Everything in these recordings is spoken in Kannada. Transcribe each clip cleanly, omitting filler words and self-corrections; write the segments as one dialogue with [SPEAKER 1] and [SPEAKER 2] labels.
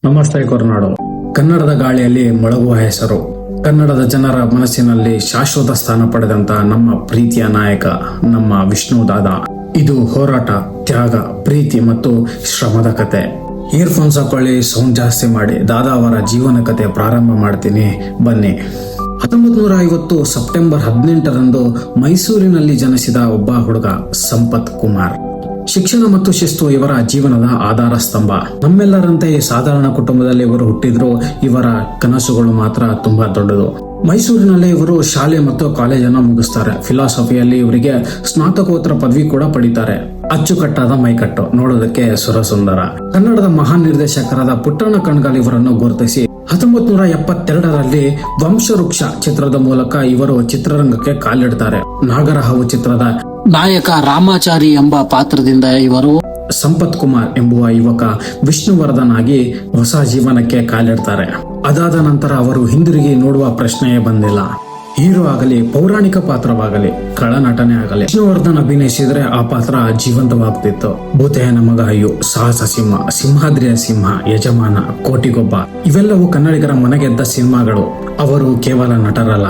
[SPEAKER 1] ನಮಸ್ತೆ ಕೊರನಾಡು. ಕನ್ನಡದ ಗಾಳಿಯಲ್ಲಿ ಮೊಳಗುವ ಹೆಸರು, ಕನ್ನಡದ ಜನರ ಮನಸ್ಸಿನಲ್ಲಿ ಶಾಶ್ವತ ಸ್ಥಾನ ಪಡೆದಂತ ನಮ್ಮ ಪ್ರೀತಿಯ ನಾಯಕ ನಮ್ಮ ವಿಷ್ಣು ದಾದಾ. ಇದು ಹೋರಾಟ, ತ್ಯಾಗ, ಪ್ರೀತಿ ಮತ್ತು ಶ್ರಮದ ಕತೆ. ಇಯರ್ಫೋನ್ಸ್ ಹಾಕೊಳ್ಳಿ, ಸೌಂಡ್ ಜಾಸ್ತಿ ಮಾಡಿ, ದಾದಾ ಅವರ ಜೀವನ ಕತೆ ಪ್ರಾರಂಭ ಮಾಡ್ತೀನಿ, ಬನ್ನಿ. 1950 ಸೆಪ್ಟೆಂಬರ್ 18ರಂದು ಮೈಸೂರಿನಲ್ಲಿ ಜನಿಸಿದ ಒಬ್ಬ ಹುಡುಗ ಸಂಪತ್ ಕುಮಾರ್. ಶಿಕ್ಷಣ ಮತ್ತು ಶಿಸ್ತು ಇವರ ಜೀವನದ ಆಧಾರ ಸ್ತಂಭ. ನಮ್ಮೆಲ್ಲರಂತೆ ಈ ಸಾಧಾರಣ ಕುಟುಂಬದಲ್ಲಿ ಇವರು ಹುಟ್ಟಿದ್ರು. ಇವರ ಕನಸುಗಳು ಮಾತ್ರ ತುಂಬಾ ದೊಡ್ಡದು. ಮೈಸೂರಿನಲ್ಲಿ ಇವರು ಶಾಲೆ ಮತ್ತು ಕಾಲೇಜನ್ನು ಮುಗಿಸ್ತಾರೆ. ಫಿಲಾಸಫಿಯಲ್ಲಿ ಇವರಿಗೆ ಸ್ನಾತಕೋತ್ತರ ಪದವಿ ಕೂಡ ಪಡಿತಾರೆ. ಅಚ್ಚುಕಟ್ಟಾದ ಮೈಕಟ್ಟು, ನೋಡೋದಕ್ಕೆ ಸುರಸುಂದರ. ಕನ್ನಡದ ಮಹಾನ್ ನಿರ್ದೇಶಕರಾದ ಪುಟ್ಟಣ್ಣ ಕಣಗಾಲ್ ಇವರನ್ನು ಗುರುತಿಸಿ 1972ರಲ್ಲಿ ವಂಶವೃಕ್ಷ ಚಿತ್ರದ ಮೂಲಕ ಇವರು ಚಿತ್ರರಂಗಕ್ಕೆ ಕಾಲಿಡ್ತಾರೆ. ನಾಗರಹಾವು ಚಿತ್ರದ
[SPEAKER 2] ನಾಯಕ ರಾಮಾಚಾರಿ ಎಂಬ ಪಾತ್ರದಿಂದ ಇವರು
[SPEAKER 1] ಸಂಪತ್ ಕುಮಾರ್ ಎಂಬುವ ಯುವಕ ವಿಷ್ಣುವರ್ಧನ್ ಆಗಿ ಹೊಸ ಜೀವನಕ್ಕೆ ಕಾಲಿಡ್ತಾರೆ. ಅದಾದ ನಂತರ ಅವರು ಹಿಂದಿರುಗಿ ನೋಡುವ ಪ್ರಶ್ನೆಯೇ ಬಂದಿಲ್ಲ. ಹೀರೋ ಆಗಲಿ, ಪೌರಾಣಿಕ ಪಾತ್ರವಾಗಲಿ, ಖಳನಟನೆ ಆಗಲಿ, ವಿಷ್ಣುವರ್ಧನ್ ಅಭಿನಯಿಸಿದ್ರೆ ಆ ಪಾತ್ರ ಜೀವಂತವಾಗ್ತಿತ್ತು. ಭೂತಯ್ಯನ ಮಗ ಅಯ್ಯು, ಸಾಹಸ ಸಿಂಹ, ಸಿಂಹಾದ್ರಿಯ ಸಿಂಹ, ಯಜಮಾನ, ಕೋಟಿಗೊಬ್ಬ ಇವೆಲ್ಲವೂ ಕನ್ನಡಿಗರ ಮನಗೆದ್ದ ಸಿನಿಮಾಗಳು. ಅವರು ಕೇವಲ ನಟರಲ್ಲ,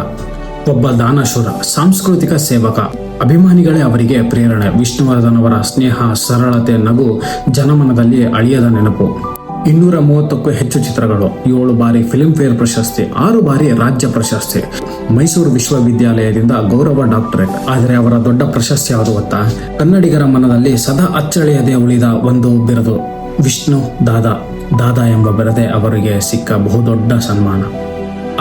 [SPEAKER 1] ಒಬ್ಬ ದಾನಶೂರ, ಸಾಂಸ್ಕೃತಿಕ ಸೇವಕ. ಅಭಿಮಾನಿಗಳೇ ಅವರಿಗೆ ಪ್ರೇರಣೆ. ವಿಷ್ಣುವರ್ಧನ್ ಅವರ ಸ್ನೇಹ, ಸರಳತೆ, ನಗು ಜನಮನದಲ್ಲಿ ಅಳಿಯದ ನೆನಪು. 230ಕ್ಕೂ ಹೆಚ್ಚು ಚಿತ್ರಗಳು, 7 ಬಾರಿ ಫಿಲ್ಮ್ ಫೇರ್ ಪ್ರಶಸ್ತಿ, 6 ಬಾರಿ ರಾಜ್ಯ ಪ್ರಶಸ್ತಿ, ಮೈಸೂರು ವಿಶ್ವವಿದ್ಯಾಲಯದಿಂದ ಗೌರವ ಡಾಕ್ಟರೇಟ್. ಆದರೆ ಅವರ ದೊಡ್ಡ ಪ್ರಶಸ್ತಿ ಯಾವುದು ಗೊತ್ತಾ? ಕನ್ನಡಿಗರ ಮನದಲ್ಲಿ ಸದಾ ಅಚ್ಚಳಿಯದೆ ಉಳಿದ ಒಂದು ಬಿರುದು, ವಿಷ್ಣು ದಾದಾ. ದಾದಾ ಎಂಬ ಬಿರದೆ ಅವರಿಗೆ ಸಿಕ್ಕ ಬಹುದೊಡ್ಡ ಸನ್ಮಾನ.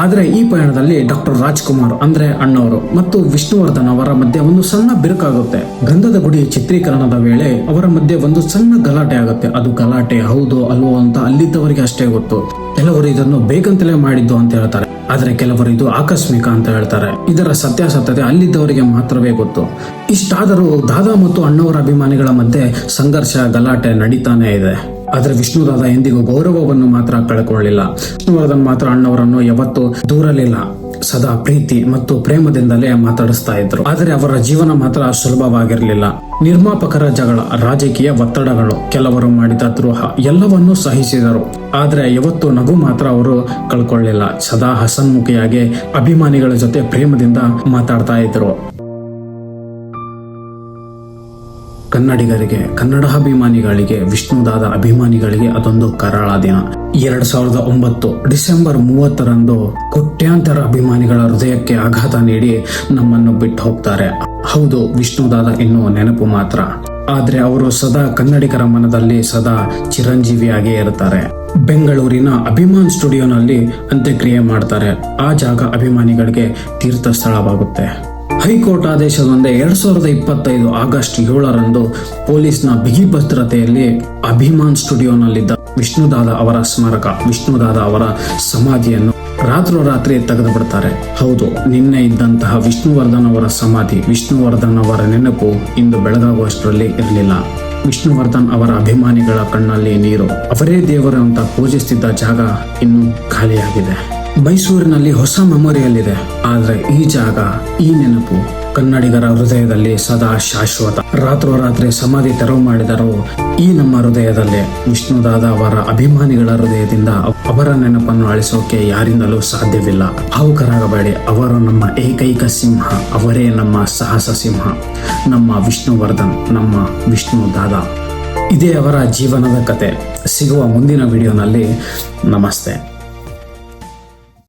[SPEAKER 1] ಆದರೆ ಈ ಪಯಣದಲ್ಲಿ ಡಾಕ್ಟರ್ ರಾಜ್ಕುಮಾರ್ ಅಂದ್ರೆ ಅಣ್ಣವರು ಮತ್ತು ವಿಷ್ಣುವರ್ಧನ್ ಅವರ ಮಧ್ಯೆ ಒಂದು ಸಣ್ಣ ಬಿರುಕಾಗುತ್ತೆ. ಗಂಧದ ಗುಡಿ ಚಿತ್ರೀಕರಣದ ವೇಳೆ ಅವರ ಮಧ್ಯೆ ಒಂದು ಸಣ್ಣ ಗಲಾಟೆ ಆಗುತ್ತೆ. ಅದು ಗಲಾಟೆ ಹೌದೋ ಅಲ್ವೋ ಅಂತ ಅಲ್ಲಿದ್ದವರಿಗೆ ಅಷ್ಟೇ ಗೊತ್ತು. ಕೆಲವರು ಇದನ್ನು ಬೇಕಂತಲೇ ಮಾಡಿದ್ದು ಅಂತ ಹೇಳ್ತಾರೆ, ಆದ್ರೆ ಕೆಲವರು ಇದು ಆಕಸ್ಮಿಕ ಅಂತ ಹೇಳ್ತಾರೆ. ಇದರ ಸತ್ಯಾಸತ್ಯತೆ ಅಲ್ಲಿದ್ದವರಿಗೆ ಮಾತ್ರವೇ ಗೊತ್ತು. ಇಷ್ಟಾದರೂ ದಾದಾ ಮತ್ತು ಅಣ್ಣವರ ಅಭಿಮಾನಿಗಳ ಮಧ್ಯೆ ಸಂಘರ್ಷ, ಗಲಾಟೆ ನಡೀತಾನೆ ಇದೆ. ಆದ್ರೆ ವಿಷ್ಣು ದಾದಾ ಎಂದಿಗೂ ಗೌರವವನ್ನು ಮಾತ್ರ ಕಳ್ಕೊಳ್ಳಿಲ್ಲ. ವಿಷ್ಣುವರ್ಧನ್ ಮಾತ್ರ ಅಣ್ಣವರನ್ನು ಯಾವತ್ತೂ ದೂರಲಿಲ್ಲ. ಸದಾ ಪ್ರೀತಿ ಮತ್ತು ಪ್ರೇಮದಿಂದಲೇ ಮಾತಾಡಿಸ್ತಾ ಇದ್ರು. ಆದರೆ ಅವರ ಜೀವನ ಮಾತ್ರ ಸುಲಭವಾಗಿರಲಿಲ್ಲ. ನಿರ್ಮಾಪಕರ ಜಗಳ, ರಾಜಕೀಯ ಒತ್ತಡಗಳು, ಕೆಲವರು ಮಾಡಿದ ದ್ರೋಹ ಎಲ್ಲವನ್ನೂ ಸಹಿಸಿದರು. ಆದ್ರೆ ಯಾವತ್ತೂ ನಗು ಮಾತ್ರ ಅವರು ಕಳ್ಕೊಳ್ಳಿಲ್ಲ. ಸದಾ ಹಸನ್ಮುಖಿಯಾಗಿ ಅಭಿಮಾನಿಗಳ ಜೊತೆ ಪ್ರೇಮದಿಂದ ಮಾತಾಡ್ತಾ ಇದ್ರು. ಕನ್ನಡಿಗರಿಗೆ, ಕನ್ನಡಾಭಿಮಾನಿಗಳಿಗೆ, ವಿಷ್ಣು ದಾದಾ ಅಭಿಮಾನಿಗಳಿಗೆ ಅದೊಂದು ಕರಾಳ ದಿನ. 2009 ಡಿಸೆಂಬರ್ 30ರಂದು ಕೋಟ್ಯಾಂತರ ಅಭಿಮಾನಿಗಳ ಹೃದಯಕ್ಕೆ ಆಘಾತ ನೀಡಿ ನಮ್ಮನ್ನು ಬಿಟ್ಟು ಹೋಗ್ತಾರೆ. ಹೌದು, ವಿಷ್ಣು ದಾದಾ ಇನ್ನೂ ನೆನಪು ಮಾತ್ರ. ಆದ್ರೆ ಅವರು ಸದಾ ಕನ್ನಡಿಗರ ಮನದಲ್ಲಿ ಸದಾ ಚಿರಂಜೀವಿಯಾಗೇ ಇರ್ತಾರೆ. ಬೆಂಗಳೂರಿನ ಅಭಿಮಾನ್ ಸ್ಟುಡಿಯೋನಲ್ಲಿ ಅಂತ್ಯಕ್ರಿಯೆ ಮಾಡ್ತಾರೆ. ಆ ಜಾಗ ಅಭಿಮಾನಿಗಳಿಗೆ ತೀರ್ಥ ಸ್ಥಳವಾಗುತ್ತೆ. ಹೈಕೋರ್ಟ್ ಆದೇಶದೊಂದೇ 2025 ಆಗಸ್ಟ್ 7ರಂದು ಪೊಲೀಸ್ನ ಬಿಗಿ ಭದ್ರತೆಯಲ್ಲಿ ಅಭಿಮಾನ್ ಸ್ಟುಡಿಯೋನಲ್ಲಿದ್ದ ವಿಷ್ಣು ದಾದಾ ಅವರ ಸ್ಮಾರಕ, ವಿಷ್ಣು ದಾದಾ ಅವರ ಸಮಾಧಿಯನ್ನು ರಾತ್ರೋರಾತ್ರಿ ತೆಗೆದು ಬಿಡ್ತಾರೆ. ಹೌದು, ನಿನ್ನೆ ಇದ್ದಂತಹ ವಿಷ್ಣುವರ್ಧನ್ ಅವರ ಸಮಾಧಿ, ವಿಷ್ಣುವರ್ಧನ್ ಅವರ ನೆನಪು ಇಂದು ಬೆಳಗಾಗುವಷ್ಟರಲ್ಲಿ ಇರಲಿಲ್ಲ. ವಿಷ್ಣುವರ್ಧನ್ ಅವರ ಅಭಿಮಾನಿಗಳ ಕಣ್ಣಲ್ಲಿ ನೀರು. ಅವರೇ ದೇವರು ಅಂತ ಪೂಜಿಸುತ್ತಿದ್ದ ಜಾಗ ಇನ್ನು ಖಾಲಿಯಾಗಿದೆ. ಮೈಸೂರಿನಲ್ಲಿ ಹೊಸ ಮೆಮೊರಿಯಲ್ಲಿದೆ, ಆದ್ರೆ ಈ ಜಾಗ, ಈ ನೆನಪು ಕನ್ನಡಿಗರ ಹೃದಯದಲ್ಲಿ ಸದಾ ಶಾಶ್ವತ. ರಾತ್ರೋರಾತ್ರಿ ಸಮಾಧಿ ತೆರವು ಮಾಡಿದರೂ ಈ ನಮ್ಮ ಹೃದಯದಲ್ಲಿ ವಿಷ್ಣು ದಾದಾ ಅವರ ಅಭಿಮಾನಿಗಳ ಹೃದಯದಿಂದ ಅವರ ನೆನಪನ್ನು ಅಳಿಸೋಕೆ ಯಾರಿಂದಲೂ ಸಾಧ್ಯವಿಲ್ಲ. ಭಾವುಕರಾಗಬೇಡಿ, ಅವರು ನಮ್ಮ ಏಕೈಕ ಸಿಂಹ, ಅವರೇ ನಮ್ಮ ಸಾಹಸ ಸಿಂಹ, ನಮ್ಮ ವಿಷ್ಣುವರ್ಧನ್, ನಮ್ಮ ವಿಷ್ಣು ದಾದಾ. ಇದೇ ಅವರ ಜೀವನದ ಕತೆ. ಸಿಗುವ ಮುಂದಿನ ವಿಡಿಯೋನಲ್ಲಿ. ನಮಸ್ತೆ.